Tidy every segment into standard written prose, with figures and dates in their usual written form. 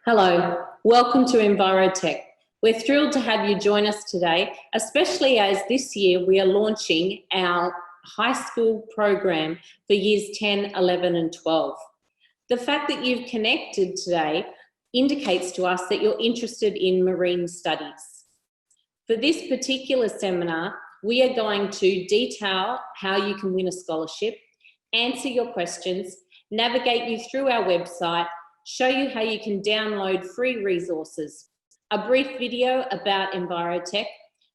Hello, welcome to Envirotec. We're thrilled to have you join us today, especially as this year we are launching our high school program for years 10, 11 and 12. The fact that you've connected today indicates to us that you're interested in marine studies. For this particular seminar, we are going to detail how you can win a scholarship, answer your questions, navigate you through our website, show you how you can download free resources, a brief video about Envirotec.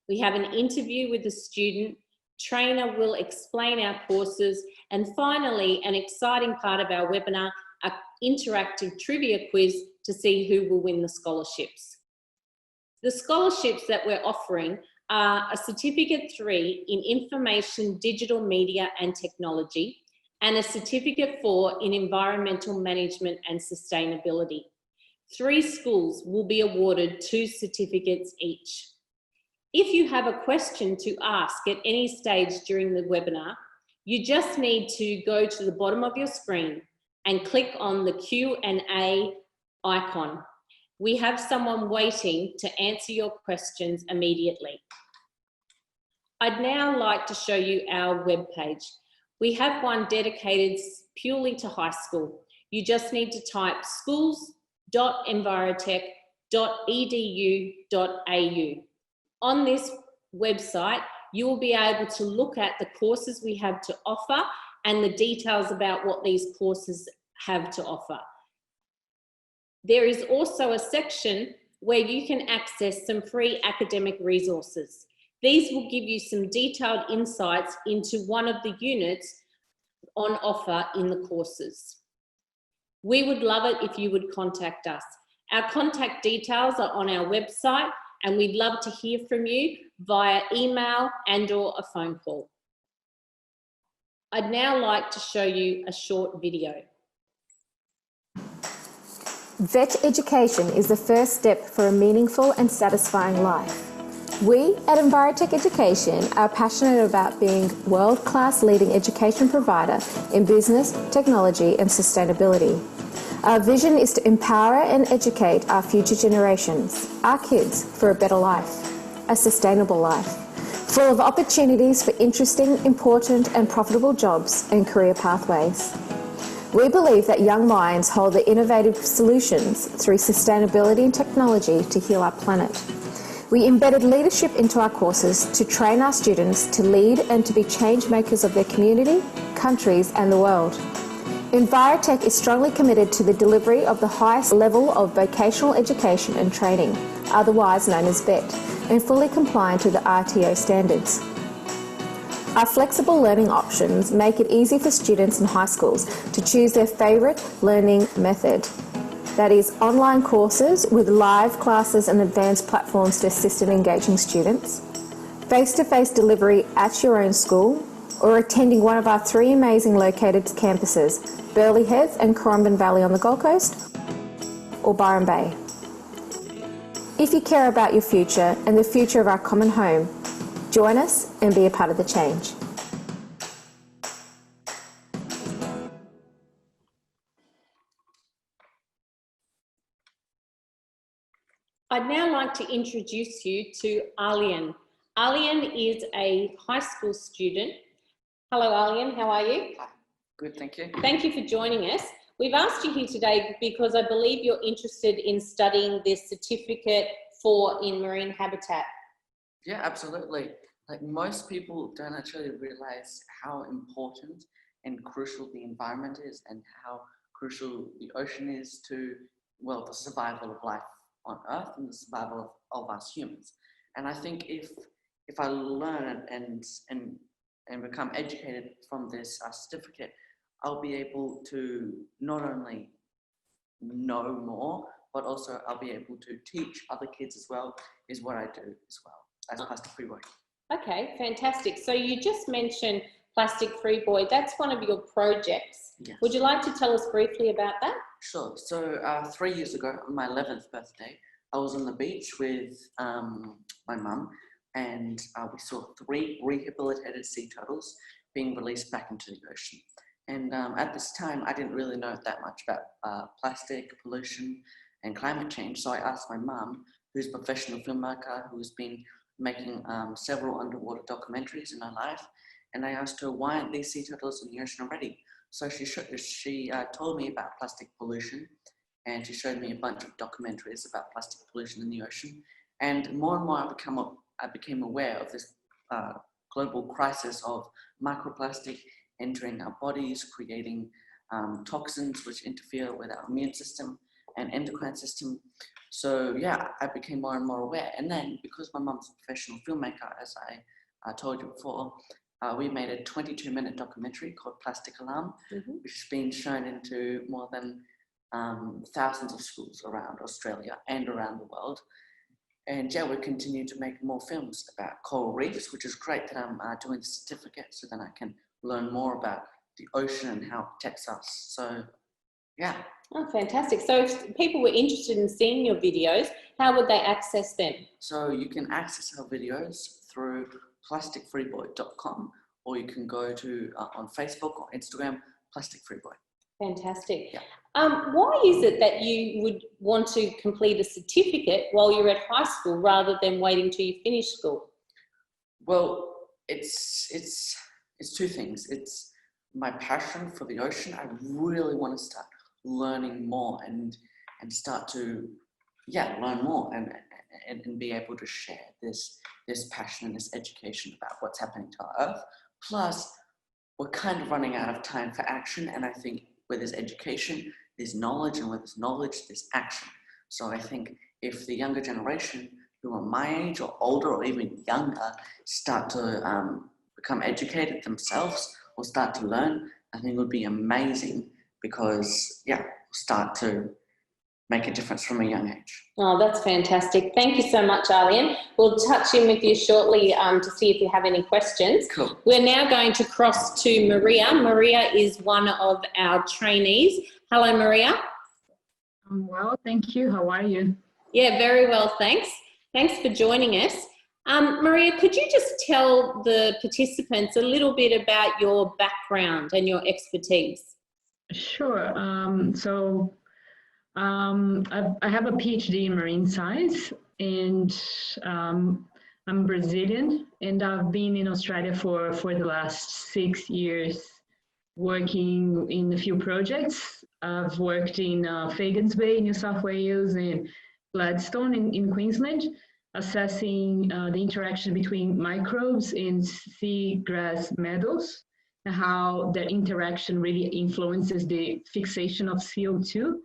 We have an interview with the student, trainer will explain our courses, and finally, an exciting part of our webinar, an interactive trivia quiz to see who will win the scholarships. The scholarships that we're offering are a Certificate 3 in Information, Digital Media and Technology, and a Certificate 4 in Environmental Management and Sustainability. 3 schools will be awarded 2 certificates each. If you have a question to ask at any stage during the webinar, you just need to go to the bottom of your screen and click on the Q&A icon. We have someone waiting to answer your questions immediately. I'd now like to show you our webpage. We have one dedicated purely to high school. You just need to type schools.envirotec.edu.au. On this website, you will be able to look at the courses we have to offer and the details about what these courses have to offer. There is also a section where you can access some free academic resources. These will give you some detailed insights into one of the units on offer in the courses. We would love it if you would contact us. Our contact details are on our website and we'd love to hear from you via email and/or a phone call. I'd now like to show you a short video. Vet education is the first step for a meaningful and satisfying life. We at Envirotec Education are passionate about being world-class leading education provider in business, technology and sustainability. Our vision is to empower and educate our future generations, our kids, for a better life, a sustainable life, full of opportunities for interesting, important and profitable jobs and career pathways. We believe that young minds hold the innovative solutions through sustainability and technology to heal our planet. We embedded leadership into our courses to train our students to lead and to be change makers of their community, countries and the world. Envirotec is strongly committed to the delivery of the highest level of vocational education and training, otherwise known as VET, and fully compliant to the RTO standards. Our flexible learning options make it easy for students in high schools to choose their favourite learning method. That is, online courses with live classes and advanced platforms to assist in engaging students, face-to-face delivery at your own school, or attending one of our 3 amazing located campuses, Burleigh Heads and Currumbin Valley on the Gold Coast, or Byron Bay. If you care about your future and the future of our common home, join us and be a part of the change. I'd now like to introduce you to Alian. Alian is a high school student. Hello Alian, how are you? Hi. Good, thank you. Thank you for joining us. We've asked you here today because I believe you're interested in studying this Certificate 4 in Marine Habitat. Yeah, absolutely. Like, most people don't actually realize how important and crucial the environment is and how crucial the ocean is to, well, the survival of life on Earth and the survival of us humans. And I think if I learn and become educated from this certificate, I'll be able to not only know more, but also I'll be able to teach other kids as well, is what I do as well as plastic-free boy. Okay, fantastic. So you just mentioned Plastic-Free Boy. That's one of your projects. Yes. Would you like to tell us briefly about that? Sure. So 3 years ago, on my 11th birthday, I was on the beach with my mum, and we saw 3 rehabilitated sea turtles being released back into the ocean. And at this time, I didn't really know that much about plastic pollution and climate change. So I asked my mum, who's a professional filmmaker, who's been making several underwater documentaries in her life, and I asked her, why aren't these sea turtles in the ocean already? So she told me about plastic pollution, and she showed me a bunch of documentaries about plastic pollution in the ocean. And more I became aware of this global crisis of microplastic entering our bodies, creating toxins which interfere with our immune system and endocrine system. So yeah, I became more and more aware. And then because my mum's a professional filmmaker, as I told you before, we made a 22-minute documentary called Plastic Alarm, which has been shown into more than thousands of schools around Australia and around the world. And yeah, we continue to make more films about coral reefs, which is great that I'm doing the certificate so then I can learn more about the ocean and how it protects us. So yeah. Oh, fantastic. So if people were interested in seeing your videos, how would they access them? So you can access our videos through plasticfreeboy.com, or you can go to on Facebook or Instagram, Plastic Free Boy. Fantastic. Yeah. Why is it that you would want to complete a certificate while you're at high school rather than waiting till you finish school? Well, it's two things. It's my passion for the ocean. I really want to start learning more and start to learn more and be able to share this passion and this education about what's happening to our Earth. Plus, we're kind of running out of time for action, and I think where there's education, there's knowledge, and where there's knowledge, there's action. So I think if the younger generation, who are my age or older or even younger, start to become educated themselves or start to learn, I think it would be amazing, because we'll start to make a difference from a young age. Oh, that's fantastic. Thank you so much, Arlene. We'll touch in with you shortly to see if you have any questions. Cool. We're now going to cross to Maria. Maria is one of our trainees. Hello, Maria. I'm well, thank you. How are you? Yeah, very well, thanks. Thanks for joining us. Maria, could you just tell the participants a little bit about your background and your expertise? Sure. I have a PhD in marine science, and I'm Brazilian, and I've been in Australia for the last 6 years, working in a few projects. I've worked in Fagans Bay, New South Wales, and Gladstone in Queensland, assessing the interaction between microbes and seagrass meadows, and how that interaction really influences the fixation of CO2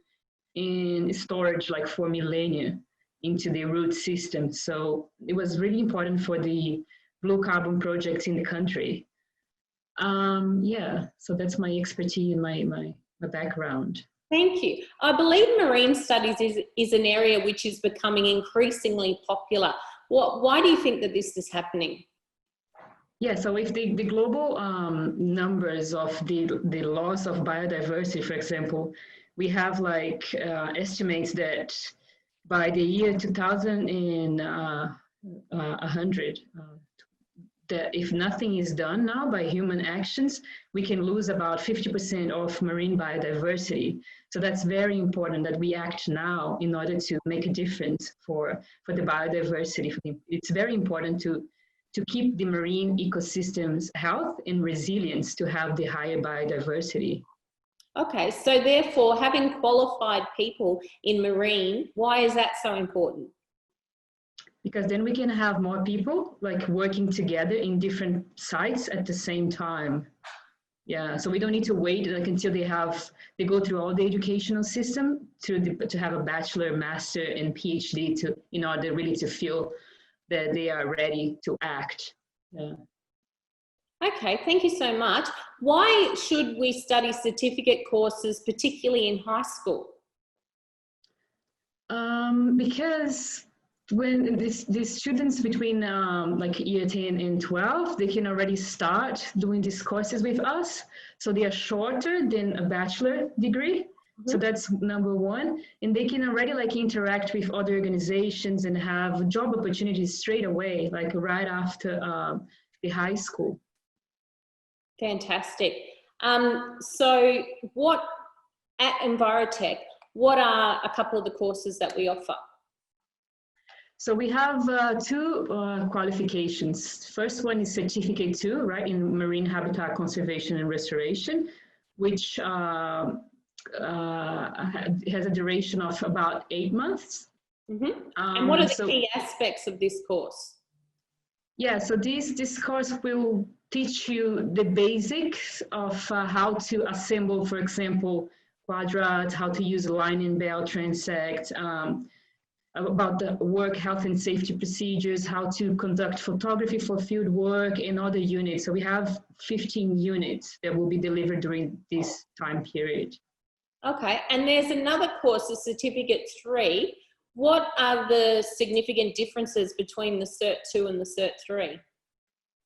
and storage like for millennia into the root system. So it was really important for the blue carbon projects in the country. So that's my expertise and my background. Thank you. I believe marine studies is an area which is becoming increasingly popular. Why do you think that this is happening? Yeah, so if the global numbers of the loss of biodiversity, for example, we have estimates that by the year 2100, that if nothing is done now by human actions, we can lose about 50% of marine biodiversity. So that's very important that we act now in order to make a difference for the biodiversity. It's very important to keep the marine ecosystems' health and resilience to have the higher biodiversity. Okay, so therefore having qualified people in marine, why is that so important? Because then we can have more people working together in different sites at the same time. Yeah, so we don't need to wait until they go through all the educational system to have a bachelor, master, and PhD in order really to feel that they are ready to act. Yeah. Okay, thank you so much. Why should we study certificate courses, particularly in high school? Because when these students between year 10 and 12, they can already start doing these courses with us. So they are shorter than a bachelor degree. So that's number one. And they can already interact with other organizations and have job opportunities straight away, right after the high school. Fantastic. So at Envirotec, what are a couple of the courses that we offer? So we have two qualifications. First one is Certificate 2, right, in Marine Habitat Conservation and Restoration, which has a duration of about 8 months. Mm-hmm. And what are the key aspects of this course? Yeah, so this course will teach you the basics of how to assemble, for example, Quadrat, how to use line and bell transect, about the work health and safety procedures, how to conduct photography for field work and other units. So we have 15 units that will be delivered during this time period. Okay, and there's another course, the Certificate 3. What are the significant differences between the Cert 2 and the Cert 3?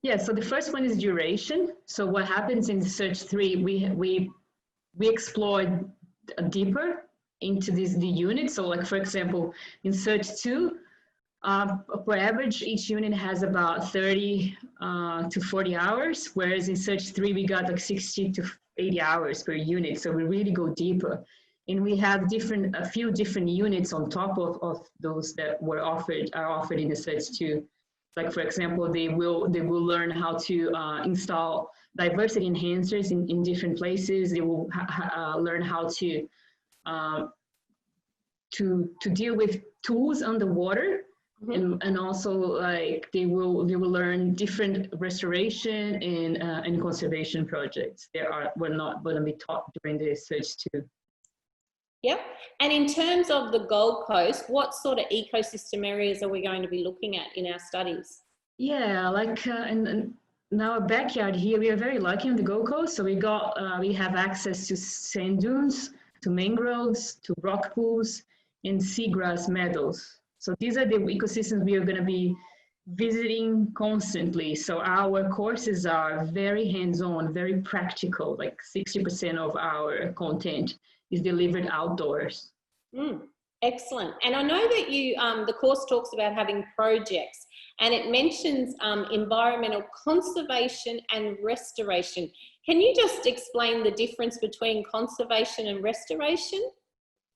Yeah, so the first one is duration. So what happens in the Cert 3, we explored deeper into the unit. So like, for example, in Cert 2, per average, each unit has about 30 to 40 hours, whereas in Cert 3, we got like 60 to 80 hours per unit. So we really go deeper. And we have a few different units on top of those that are offered in the Cert 2. Like, for example, they will learn how to install diversity enhancers in different places. They will learn how to deal with tools underwater, mm-hmm. and also like they will learn different restoration and conservation projects. Were not going to be taught during the Cert 2. Yep. And in terms of the Gold Coast, what sort of ecosystem areas are we going to be looking at in our studies? Yeah, like in our backyard here, we are very lucky on the Gold Coast. So we have access to sand dunes, to mangroves, to rock pools, and seagrass meadows. So these are the ecosystems we are going to be visiting constantly. So our courses are very hands-on, very practical, like 60% of our content is delivered outdoors. Excellent. And I know that you, the course talks about having projects, and it mentions environmental conservation and restoration. Can you just explain the difference between conservation and restoration?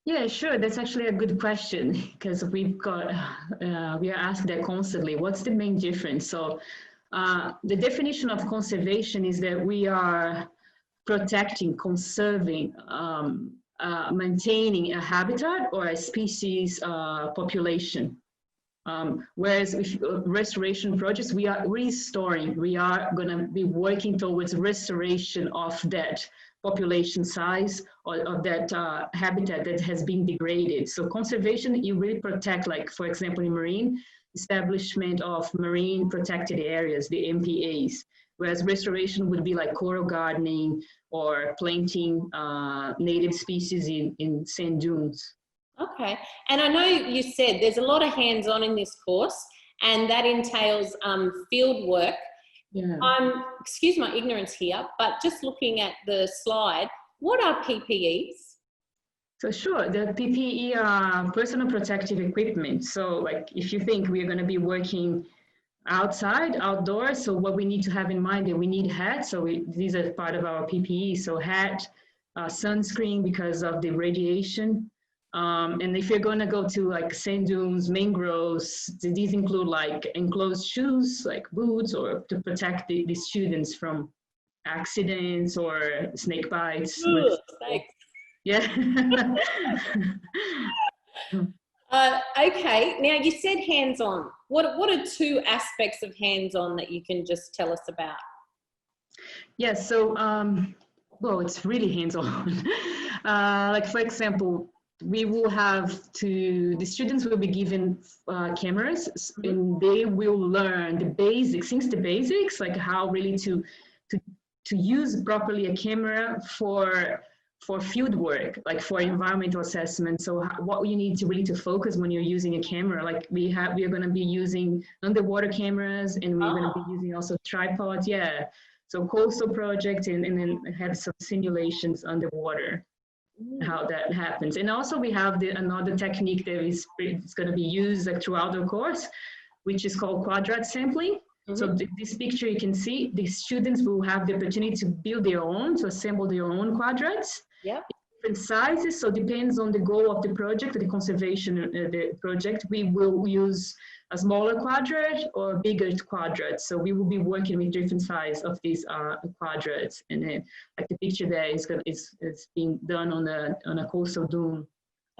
Yeah, sure. That's actually a good question, because we are asked that constantly. What's the main difference? So the definition of conservation is that we are protecting, conserving, maintaining a habitat or a species population. Whereas with restoration projects, we are restoring, we are going to be working towards restoration of that population size or of that habitat that has been degraded. So conservation, you really protect, like, for example, in marine, establishment of marine protected areas, the MPAs. Whereas restoration would be like coral gardening or planting native species in sand dunes. Okay. And I know you said there's a lot of hands-on in this course, and that entails field work. Yeah. Excuse my ignorance here, but just looking at the slide, what are PPEs? So sure, the PPE are personal protective equipment. So like if you think we're going to be working outdoors, so what we need to have in mind that we need hats. So these are part of our PPE. So hat, sunscreen because of the radiation. And if you're going to go to like sand dunes, mangroves, these include like enclosed shoes, like boots, or to protect the students from accidents or snake bites. Ooh, snakes. Yeah. Okay, now you said hands-on. What are two aspects of hands-on that you can just tell us about? Yeah, so, well, it's really hands-on. Like, for example, we will have the students will be given cameras, and they will learn the basics, things the basics, like how really to use properly a camera for field work, like for environmental assessment. So what you need to really to focus when you're using a camera, like we are going to be using underwater cameras, and we're going to be using also tripods. Yeah. So coastal project, and then have some simulations underwater, how that happens. And also we have another technique that is going to be used like throughout the course, which is called Quadrat sampling. So this picture you can see, the students will have the opportunity to build their own, to assemble their own quadrats. Yep. different sizes, so depends on the goal of the project, the conservation the project. We will use a smaller quadrat or a bigger quadrat. So we will be working with different size of these quadrats. And then, like the picture there is being done on a coastal dune.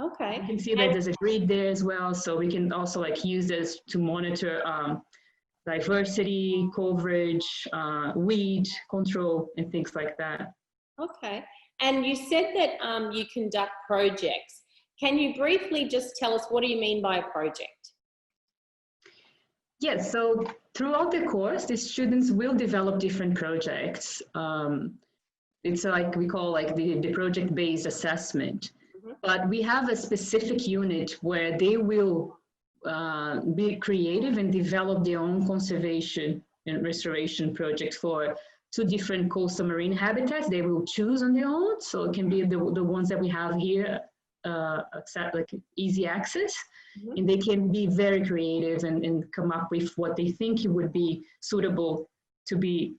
Okay. You can see that there's a grid there as well, so we can also like use this to monitor diversity, coverage, weed control, and things like that. Okay. And you said that you conduct projects. Can you briefly just tell us what do you mean by a project? Yes, so throughout the course, the students will develop different projects. It's like we call like the project-based assessment. Mm-hmm. But we have a specific unit where they will be creative and develop their own conservation and restoration projects for 2 different coastal marine habitats they will choose on their own. So it can be the ones that we have here, like easy access. Mm-hmm. And they can be very creative and come up with what they think would be suitable to be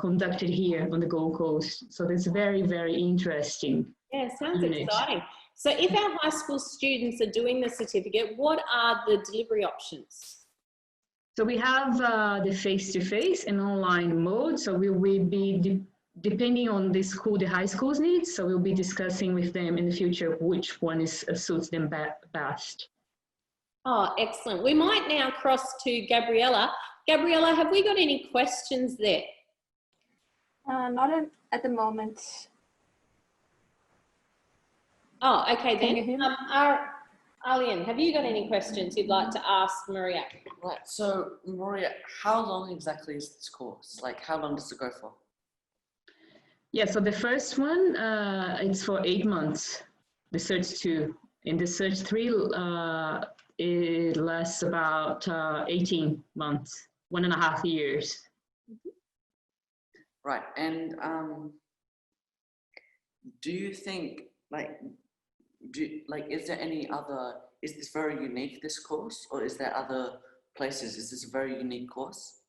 conducted here on the Gold Coast. So that's very, very interesting. Yeah, sounds exciting. So if our high school students are doing the certificate, what are the delivery options? So we have the face-to-face and online mode. So we will be, depending on the school, the high school's needs, so we'll be discussing with them in the future which one suits them best. Oh, excellent. We might now cross to Gabriella. Gabriella, have we got any questions there? Not at the moment. Oh, okay then. Arlene, have you got any questions you'd like to ask Maria? Right, so Maria, how long exactly is this course? Like, how long does it go for? Yeah, so the first one, it's for 8 months, the Search 2. And the Search 3, it lasts about 18 months, 1.5 years. Right, and do you think, is there any other, is this very unique, this course, or is there other places? Is this a very unique course?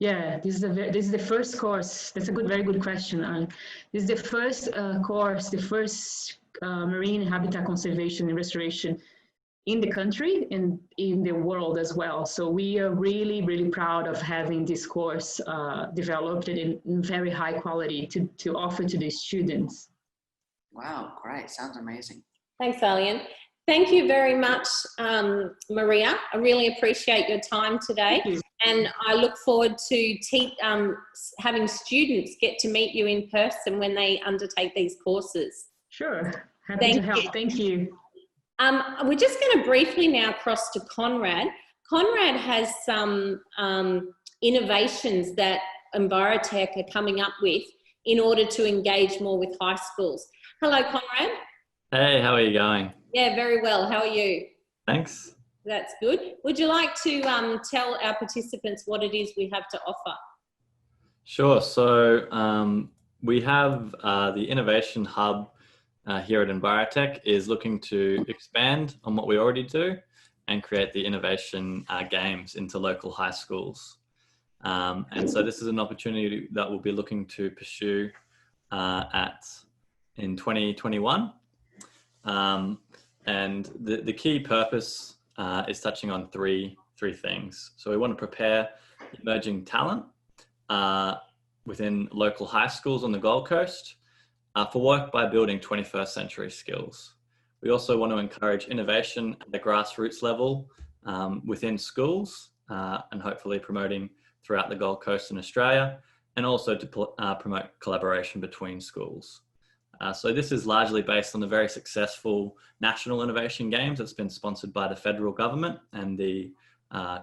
Yeah, this is the first course. That's a very good question. This is the first course, the first marine habitat conservation and restoration in the country and in the world as well. So we are really, really proud of having this course developed in very high quality to offer to the students. Wow, great. Sounds amazing. Thanks, Arlene. Thank you very much, Maria. I really appreciate your time today. And I look forward to having students get to meet you in person when they undertake these courses. Sure. Happy to help. Thank you. We're just going to briefly now cross to Conrad. Conrad has some innovations that Envirotec are coming up with in order to engage more with high schools. Hello, Conrad. Hey, how are you going? Yeah, very well. How are you? Thanks. That's good. Would you like to tell our participants what it is we have to offer? Sure. So we have the Innovation Hub here at Envirotec is looking to expand on what we already do and create the innovation games into local high schools. And so this is an opportunity that we'll be looking to pursue in 2021. And the key purpose is touching on three things. So we want to prepare emerging talent within local high schools on the Gold Coast for work by building 21st century skills. We also want to encourage innovation at the grassroots level within schools and hopefully promoting throughout the Gold Coast in Australia, and also to promote collaboration between schools. So this is largely based on the very successful National Innovation Games that's been sponsored by the federal government and the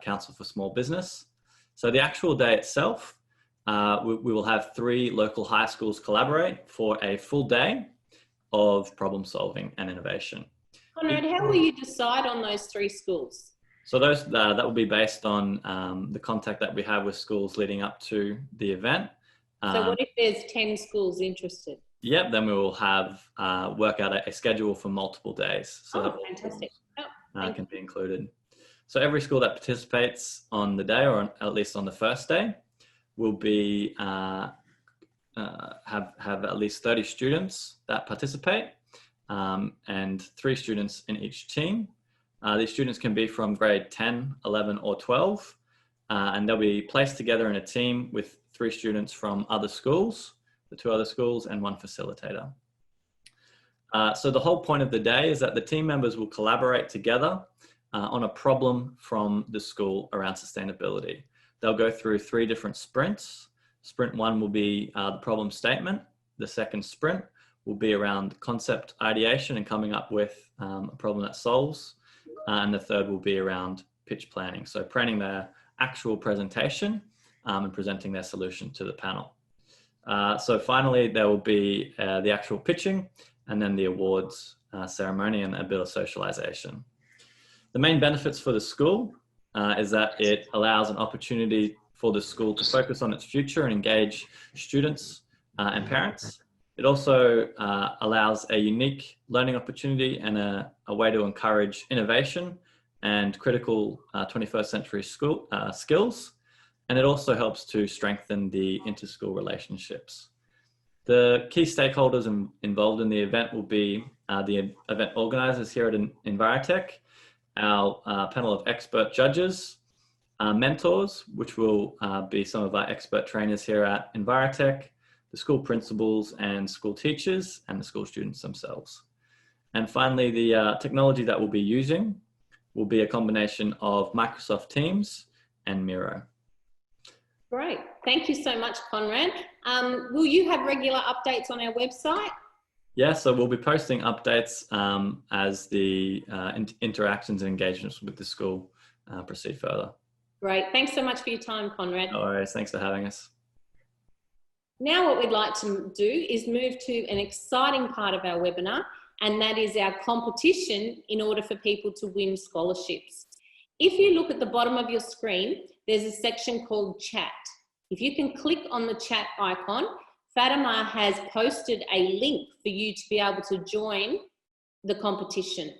Council for Small Business. So the actual day itself, we will have 3 local high schools collaborate for a full day of problem solving and innovation. Conrad, how will you decide on those 3 schools? So those that will be based on the contact that we have with schools leading up to the event. So what if there's 10 schools interested? Yep, then we will have work out a schedule for multiple days. So that fantastic. Can be included. So every school that participates on the day, or at least on the first day, will be have at least 30 students that participate, and 3 students in each team. These students can be from grade 10, 11, or 12, and they'll be placed together in a team with 3 students from other schools, the 2 other schools, and 1 facilitator. So the whole point of the day is that the team members will collaborate together on a problem from the school around sustainability. They'll go through 3 different sprints. Sprint 1 will be the problem statement. The second sprint will be around concept ideation and coming up with a problem that solves. And the third will be around pitch planning. So planning their actual presentation and presenting their solution to the panel. So finally, there will be the actual pitching and then the awards ceremony and a bit of socialization. The main benefits for the school is that it allows an opportunity for the school to focus on its future and engage students and parents. It also allows a unique learning opportunity and a way to encourage innovation and critical 21st century skills. And it also helps to strengthen the inter-school relationships. The key stakeholders involved in the event will be the event organizers here at Envirotec, our panel of expert judges, mentors, which will be some of our expert trainers here at Envirotec, the school principals and school teachers, and the school students themselves. And finally, the technology that we'll be using will be a combination of Microsoft Teams and Miro. Great. Thank you so much, Conrad. Will you have regular updates on our website? Yeah, so we'll be posting updates as the interactions and engagements with the school proceed further. Great. Thanks so much for your time, Conrad. No worries. Thanks for having us. Now what we'd like to do is move to an exciting part of our webinar, and that is our competition in order for people to win scholarships. If you look at the bottom of your screen, there's a section called chat. If you can click on the chat icon, Fatima has posted a link for you to be able to join the competition.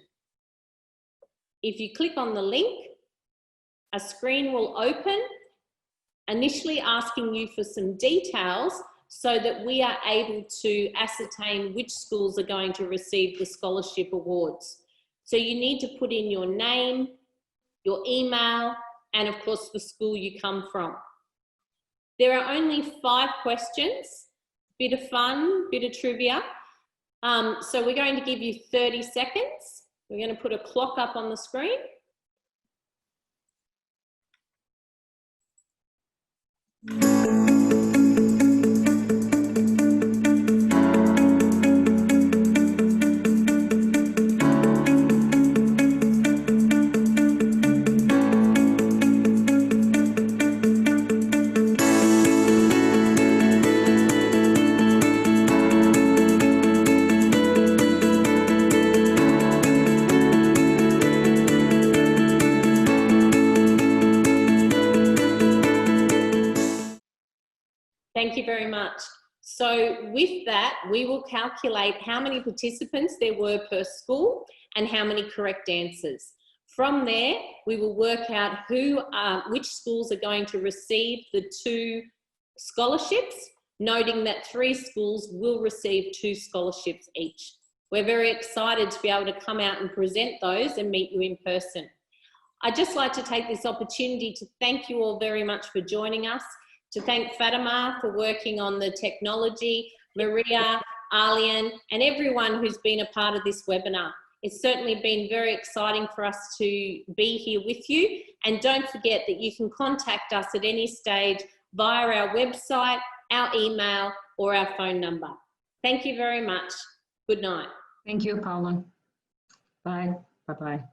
If you click on the link, a screen will open, initially asking you for some details so that we are able to ascertain which schools are going to receive the scholarship awards. So you need to put in your name, your email, and of course the school you come from. There are only 5 questions, bit of fun, bit of trivia. So we're going to give you 30 seconds. We're going to put a clock up on the screen. Thank you very much. So with that, we will calculate how many participants there were per school and how many correct answers. From there, we will work out which schools are going to receive the 2 scholarships, noting that 3 schools will receive 2 scholarships each. We're very excited to be able to come out and present those and meet you in person. I'd just like to take this opportunity to thank you all very much for joining us, to thank Fatima for working on the technology, Maria, Alian, and everyone who's been a part of this webinar. It's certainly been very exciting for us to be here with you. And don't forget that you can contact us at any stage via our website, our email, or our phone number. Thank you very much. Good night. Thank you, Paula. Bye. Bye-bye.